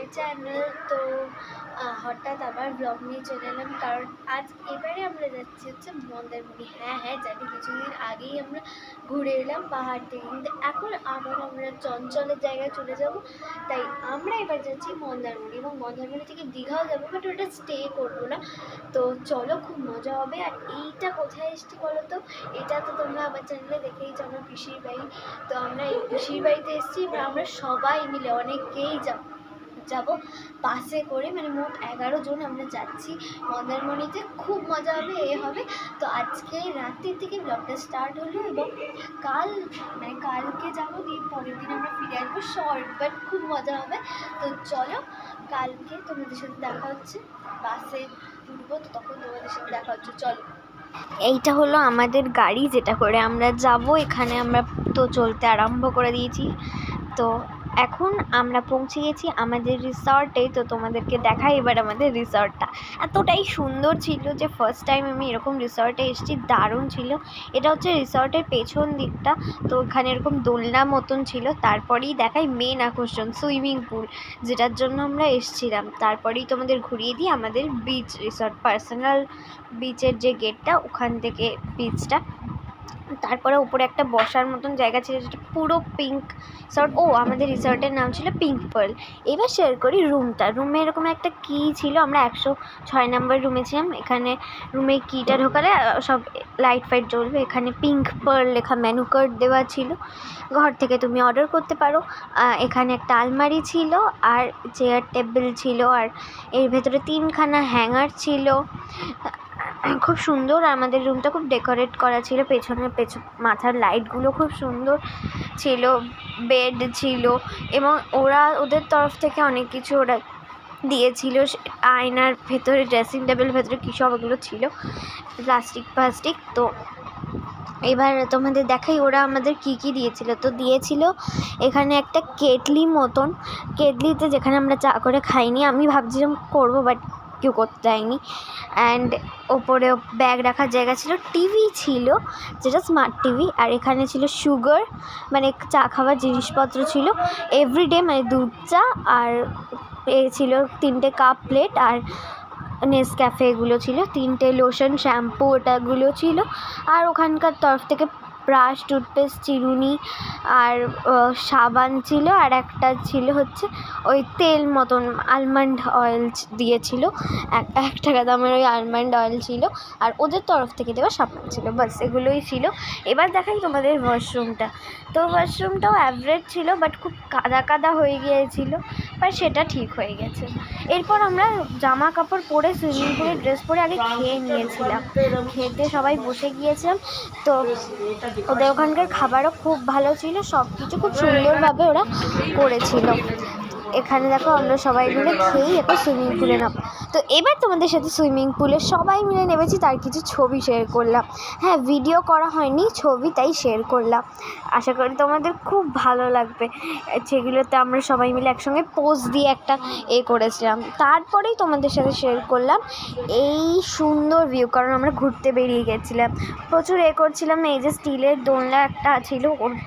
My channel. তো হঠাৎ আবার ব্লগ নিয়ে চলে এলাম, কারণ আজ এবারে আমরা যাচ্ছি হচ্ছে মন্দারমণি। হ্যাঁ জানি কিছুদিন আগেই আমরা ঘুরে এলাম পাহাড় থেকে, কিন্তু এখন আবার আমরা চঞ্চলের জায়গায় চলে যাব। তাই আমরা এবার যাচ্ছি মন্দারমণি, এবং মন্দারমণি থেকে দীঘাও যাবো, বাট ওটা স্টে করবো না। তো চলো, খুব মজা হবে। আর এইটা কোথায় এসছি বলো তো? এটা তো তোমরা আমার চ্যানেলে দেখেইছো, আমার পিসির বাড়ি। তো আমরা এই পিসির বাড়িতে এসেছি, আমরা সবাই মিলে অনেকেই যাব বাসে করে, মানে মোট 11 জন আমরা যাচ্ছি মন্দারমণিতে। খুব মজা হবে, হবে। তো আজকে রাত্রির থেকে ব্লগটা স্টার্ট হলো, এবং কালকে যাবো, দিয়ে পরের দিন আমরা ফিরে আসবো। শর্ট বাট খুব মজা হবে। তো চলো, কালকে তোমাদের সাথে দেখা হচ্ছে, বাসে উঠবো, তো তখন তোমাদের সাথে দেখা হচ্ছে। চলো, এইটা হলো আমাদের গাড়ি, যেটা করে আমরা যাব। এখানে আমরা তো চলতে আরম্ভ করে দিয়েছি। তো এখন আমরা পৌঁছে গেছি আমাদের রিসর্টে। তো তোমাদেরকে দেখাই এবার আমাদের রিসর্টটা। এতটাই সুন্দর ছিল যে ফার্স্ট টাইম আমি এরকম রিসর্টে এসেছি, দারুণ ছিল। এটা হচ্ছে রিসর্টের পেছন দিকটা। তো এখানে এরকম দোলনা মতন ছিল। তারপরেই দেখাই মেন আকর্ষণ, সুইমিং পুল, যেটার জন্য আমরা এসেছিলাম। তারপরেই তোমাদের ঘুরিয়ে দিই আমাদের বিচ রিসর্ট, পার্সোনাল বিচের যে গেটটা, ওখান থেকে বিচটা। তারপরে উপরে একটা বসার মতন জায়গা ছিল, যেটা পুরো পিঙ্ক রিসর্ট। আমাদের রিসর্টের নাম ছিল পিঙ্ক পার্ল। এবার শেয়ার করি রুমটা। রুমে এরকম একটা কি ছিল, আমরা 106 নম্বর রুমে ছিলাম। এখানে রুমে কিটা ঢোকালে সব লাইট ফাইট জ্বলবে। এখানে পিঙ্ক পার্ল লেখা মেনু কার্ড দেওয়া ছিল, ঘর থেকে তুমি অর্ডার করতে পারো। এখানে একটা আলমারি ছিল, আর চেয়ার টেবিল ছিল, আর এর ভেতরে 3খানা হ্যাঙ্গার ছিল। খুব সুন্দর। আমাদের রুমটা খুব ডেকোরেট করা ছিল, মাথার লাইটগুলো খুব সুন্দর ছিল, বেড ছিল, এবং ওদের তরফ থেকে অনেক কিছু ওরা দিয়েছিল। আয়নার ভেতরে, ড্রেসিং টেবিলের ভেতরে কী সব ওগুলো ছিল, প্লাস্টিক। তো এবার তোমাদের দেখাই ওরা আমাদের কি কি দিয়েছিল। তো দিয়েছিল এখানে একটা কেটলি মতন, কেটলিতে যেখানে আমরা চা করে খাইনি, আমি ভাবছিলাম করবো, বাট কেউ করতে দেয়নি। অ্যান্ড ওপরে ব্যাগ রাখার জায়গা ছিল, টিভি ছিল, যেটা স্মার্ট টিভি। আর এখানে ছিল সুগার, মানে চা খাওয়ার জিনিসপত্র ছিল এভরিডে, মানে দুধ চা, আর ছিল 3টে কাপ প্লেট, আর নেসক্যাফে এগুলো ছিল, 3টে লোশন, শ্যাম্পু, ওটাগুলো ছিল। আর ওখানকার তরফ থেকে ব্রাশ, টুথপেস্ট, চিরুনি, আর সাবান ছিল। আর একটা ছিল হচ্ছে ওই তেল মতন, আলমন্ড অয়েল দিয়েছিল, 1 টাকা দামের ওই আলমন্ড অয়েল ছিল। আর ওদের তরফ থেকে দেওয়া সাবান ছিল, বাস এগুলোই ছিল। এবার দেখাই তোমাদের ওয়াশরুমটা। তো ওয়াশরুমটাও অ্যাভারেজ ছিল, বাট খুব কাদা হয়ে গিয়েছিলো, বাট সেটা ঠিক হয়ে গেছে। এরপর আমরা জামা কাপড় পরে, সুইমিং পুলের ড্রেস পরে আগে খেয়ে নিয়েছিলাম। খেতে সবাই বসে গিয়েছিলাম। তো ওদের ওখানকার খাবারও খুব ভালো ছিল, সব কিছু খুব সুন্দরভাবে ওরা করেছিল। এখানে দেখো আমরা সবাই মিলে খেয়েই এখন সুইমিং পুলে নাম। তো এবার তোমাদের সাথে সুইমিং পুলে সবাই মিলে নেমেছি, তার কিছু ছবি শেয়ার করলাম। হ্যাঁ, ভিডিও করা হয়নি, ছবি তাই শেয়ার করলাম। আশা করি তোমাদের খুব ভালো লাগবে। সেগুলোতে আমরা সবাই মিলে একসঙ্গে পোজ দিয়ে একটা করেছিলাম। তারপরেই তোমাদের সাথে শেয়ার করলাম এই সুন্দর ভিউ, কারণ আমরা ঘুরতে বেরিয়ে গেছিলাম, প্রচুর করছিলাম। এই যে স্টিলের দোলনা একটা ছিল,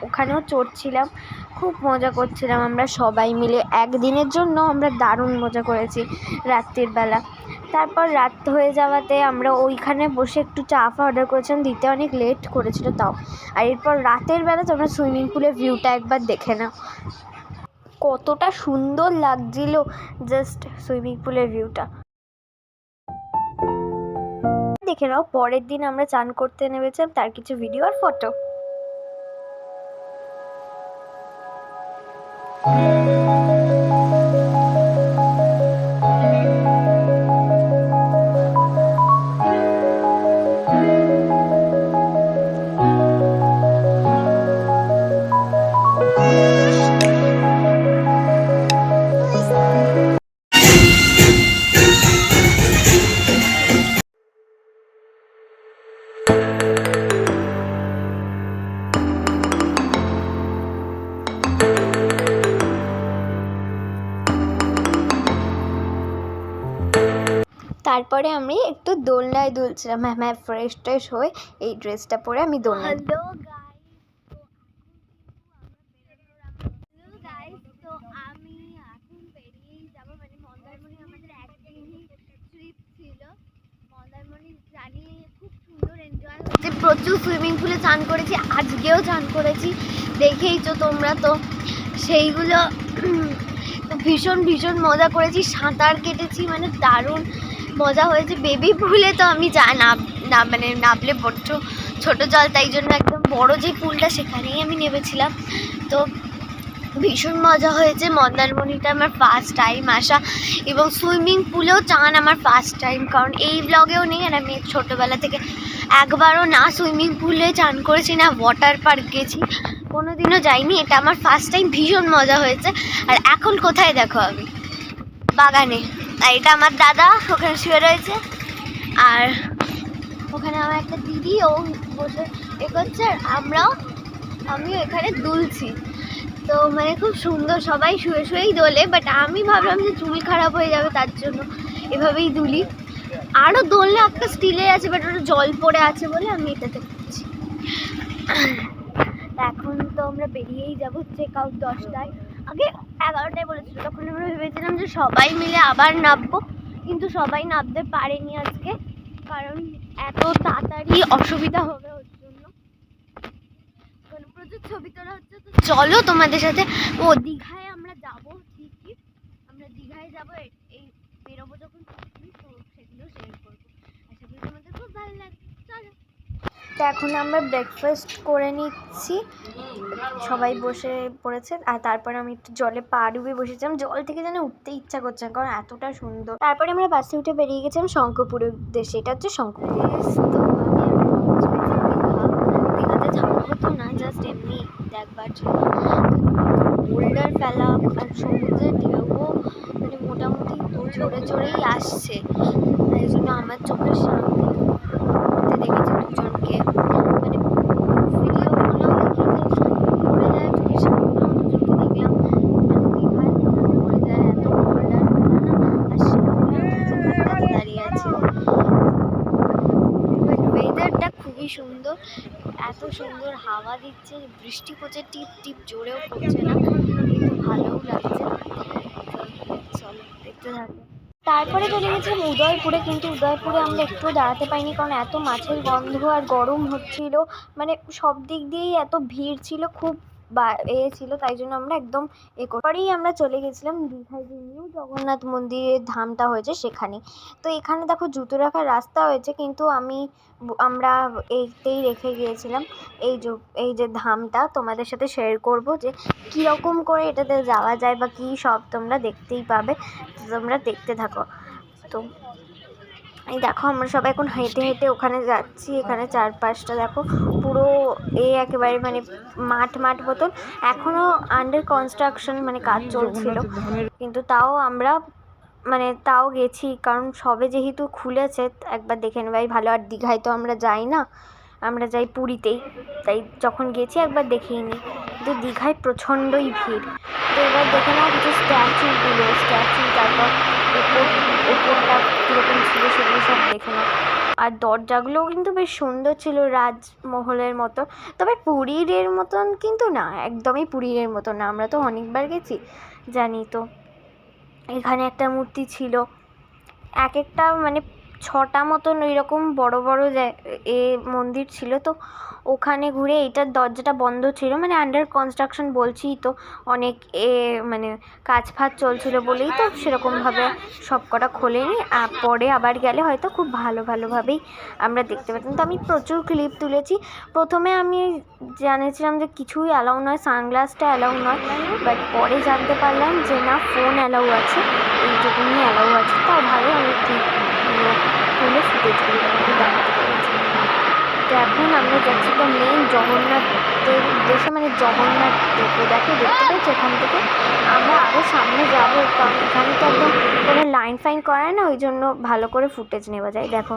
ওখানেও চড়ছিলাম, খুব মজা করছিলাম আমরা সবাই মিলে। একদিনের জন্য আমরা দারুণ মজা করেছি রাত্রির বেলা। তারপর রাত হয়ে যাওয়াতে আমরা ওইখানে বসে একটু চা অর্ডার করেছিলাম, দিতে অনেক লেট করেছিল তাও। আর এরপর রাতের বেলা তোমরা সুইমিং পুলের ভিউটা একবার দেখে নাও, কতটা সুন্দর লাগছিল জাস্ট সুইমিং পুলের ভিউটা দেখে নাও। পরের দিন আমরা চান করতে নেমেছিলাম, তার কিছু ভিডিও আর ফটো। তারপরে আমি একটু দোলনায় দুলছিলাম। হ্যাঁ, ফ্রেশ হয়ে এই ড্রেসটা পরে আমি দোলনায়। হ্যালো গাইস, তো আমি এখন বেরিয়েই যাব প্রচুর সুইমিং পুলে চান করেছি, আজকেও চান করেছি, দেখেইছো তোমরা তো। সেইগুলো তো ভীষণ ভীষণ মজা করেছি, সাঁতার কেটেছি, মানে দারুণ মজা হয়েছে। বেবি পুলে তো আমি মানে নামলে বড্ড ছোটো জল, তাই জন্য একদম বড় যে পুলটা সেখানেই আমি নেমেছিলাম। তো ভীষণ মজা হয়েছে। মন্দারমণিটা আমার ফার্স্ট টাইম আসা, এবং সুইমিং পুলেও চান আমার ফার্স্ট টাইম, কারণ এই ব্লগেও নেই। আর আমি ছোটোবেলা থেকে একবারও না সুইমিং পুলে চান করেছি, না ওয়াটার পার্ক গেছি, কোনোদিনও যাইনি। এটা আমার ফার্স্ট টাইম, ভীষণ মজা হয়েছে। আর এখন কোথায় দেখো, আমি বাগানে, আর এটা আমার দাদা ওখানে শুয়ে রয়েছে, আর ওখানে আমার একটা দিদি, ও বসে এ করছে, আর আমিও এখানে দুলছি। তো মানে খুব সুন্দর, সবাই শুয়ে শুয়েই দোলে, বাট আমি ভাবলাম যে চুল খারাপ হয়ে যাবে, তার জন্য এভাবেই দুলি। আরও দোলনা একটা স্টিলের আছে, বাট ওটা জল পড়ে আছে বলে আমি এটাতে করছি। এখন তো আমরা বেরিয়েই যাবো, চেক আউট 10টায়, আগে 11টায় বলেছিল। তখন আমরা ভেবেছিলাম যে সবাই মিলে আবার নামবো, কিন্তু সবাই নামতে পারেনি আজকে, কারণ এত তাড়াতাড়ি অসুবিধা হবে ওর জন্য। প্রচুর ছবি তোলা হচ্ছে, তো চলো তোমাদের সাথে। দীঘায় আমরা যাবো, ঠিকই আমরা দীঘায় যাবো, এই বেরোবো যখন, তো সেগুলো শেয়ার করবো। আশা করি তোমাদের খুব ভালো লাগবে। চলো, তো এখন আমরা ব্রেকফাস্ট করে নিচ্ছি, সবাই বসে পড়েছে, আর তারপরে আমি একটু জলে পা ডুবে বসেছিলাম। জল থেকে যেন উঠতে ইচ্ছা করছে না, কারণ এতটা সুন্দর। তারপরে আমরা বাসে উঠে বেরিয়ে গেছিলাম শঙ্করপুরের উদ্দেশ্যে। এটা হচ্ছে শঙ্করপুর। তো দীঘাতে থাকবো তো না, জাস্ট এমনি দেখবার জন্য। বোল্ডার ফেলা আর সমুদ্রের ঢেউও মানে মোটামুটি চড়ে চড়েই আসছে, তাই জন্য আমার চোখের সামনে দেখেছি দুজনকে, মানে ভিডিও ফোনেও দেখি যে পড়ে যায় চোখের সামনে, দুজনকে দেখলাম দীঘায় পড়ে যায়, এত বোল্ডার ফেলা না, আর সামনে দাঁড়িয়ে আছে। ওয়েদারটা খুবই সুন্দর, এত সুন্দর হাওয়া দিচ্ছে, বৃষ্টি পড়ছে, টিপ টিপ জোরেও পড়ছে না, কিন্তু ভালোও লাগছে। চলো দেখতে থাকো। তারপরে চলে গেছিলাম উদয়পুরে, কিন্তু উদয়পুরে আমরা একটু দাঁড়াতে পাইনি, কারণ এত মাছের গন্ধ আর গরম হচ্ছিল, মানে সব দিক দিয়েই এত ভিড় ছিল, খুব ছিল, তাই জন্য আমরা একদম পরেই আমরা চলে গেছিলাম দীঘায়, যে নিউ জগন্নাথ মন্দিরের ধামটা হয়েছে সেখানে। তো এখানে দেখো জুতো রাখার রাস্তা হয়েছে, কিন্তু আমরা এইতেই রেখে গিয়েছিলাম। এই যে ধামটা তোমাদের সাথে শেয়ার করব, যে কীরকম করে এটাতে যাওয়া যায় বা কী, সব তোমরা দেখতেই পাবে, তোমরা দেখতে থাকো। তো এই দেখো আমরা সবাই এখন হেঁটে হেঁটে ওখানে যাচ্ছি। এখানে চারপাশটা দেখো পুরো একেবারে মানে মাঠ মতন, এখনও আন্ডার কনস্ট্রাকশন, মানে কাজ চলছিল, কিন্তু তাও গেছি, কারণ সবে যেহেতু খুলেছে একবার দেখে নেওয়াই ভালো। আর দীঘায় তো আমরা যাই না, আমরা যাই পুরীতেই, তাই যখন গেছি একবার দেখিয়ে নিই। কিন্তু দীঘায় প্রচণ্ডই ভিড়। তো এবার দেখে নাও কিছু স্ট্যাচু, তারপর ওপরটা কীরকম ছিল সেগুলো সব দেখে নাও। আর দরজাগুলোও কিন্তু বেশ সুন্দর ছিল, রাজমহলের মতো। তবে পুরীর মতন কিন্তু না, একদমই পুরীর মতন না, আমরা তো অনেকবার গেছি জানি। তো এখানে একটা মূর্তি ছিল, এক একটা মানে 6টা মতন ওইরকম বড় বড় মন্দির ছিল। তো ওখানে ঘুরে, এইটার দরজাটা বন্ধ ছিল, মানে আন্ডার কনস্ট্রাকশন বলছি তো, অনেক মানে কাজ ফাজ চলছিল বলেই তো সেরকমভাবে সব কটা খোলেনি। পরে আবার গেলে হয়তো খুব ভালোভাবেই আমরা দেখতে পেতাম। তো আমি প্রচুর ক্লিপ তুলেছি। প্রথমে আমি জানিয়েছিলাম যে কিছুই অ্যালাউ নয়, সানগ্লাসটা অ্যালাউ নয়, বাট পরে জানতে পারলাম যে না, ফোন অ্যালাউ আছে, এইটুকুনি অ্যালাউ আছে। তাও ভালো, আমি ঠিক তুলে ফুটেজগুলো তোমাকে দেখাতে পেরেছি। তো এখন আমরা যাচ্ছি তো মেন জগন্নাথের উদ্দেশ্যে, মানে জগন্নাথ দেখতে পেয়েছি। এখান থেকে আমরা আরও সামনে যাবো, কারণ এখানে তো একদম কোনো লাইন ফাইন করায় না, ওই জন্য ভালো করে ফুটেজ নেওয়া যায়। দেখো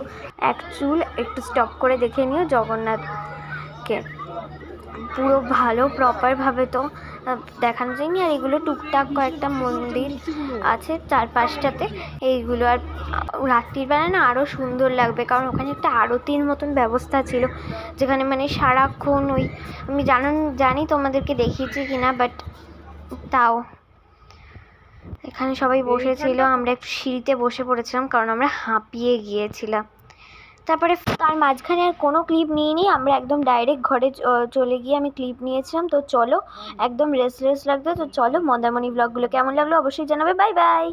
এক চুল একটু স্টপ করে দেখে নিও জগন্নাথকে, পুরো ভালো প্রপারভাবে তো দেখানো যায়নি। আর এগুলো টুকটাক কয়েকটা মন্দির আছে চারপাশটাতে এইগুলো। আর রাত্রির বেলা না আরও সুন্দর লাগবে, কারণ ওখানে একটা আরতির মতন ব্যবস্থা ছিল, যেখানে মানে সারাক্ষণ আমি জানি তোমাদেরকে দেখিয়েছি কিনা, বাট তাও এখানে সবাই বসেছিল, আমরা একটু সিঁড়িতে বসে পড়েছিলাম, কারণ আমরা হাঁপিয়ে গিয়েছিলাম। তারপরে তার মাঝখানে আর কোনো ক্লিপ নিইনি, আমরা একদম ডাইরেক্ট ঘরে চলে গিয়ে আমি ক্লিপ নিয়েছিলাম। তো চলো, একদম রেস্ট লাগতো। তো চলো, মন্দারমণি ব্লগগুলো কেমন লাগলো অবশ্যই জানাবে। Bye bye.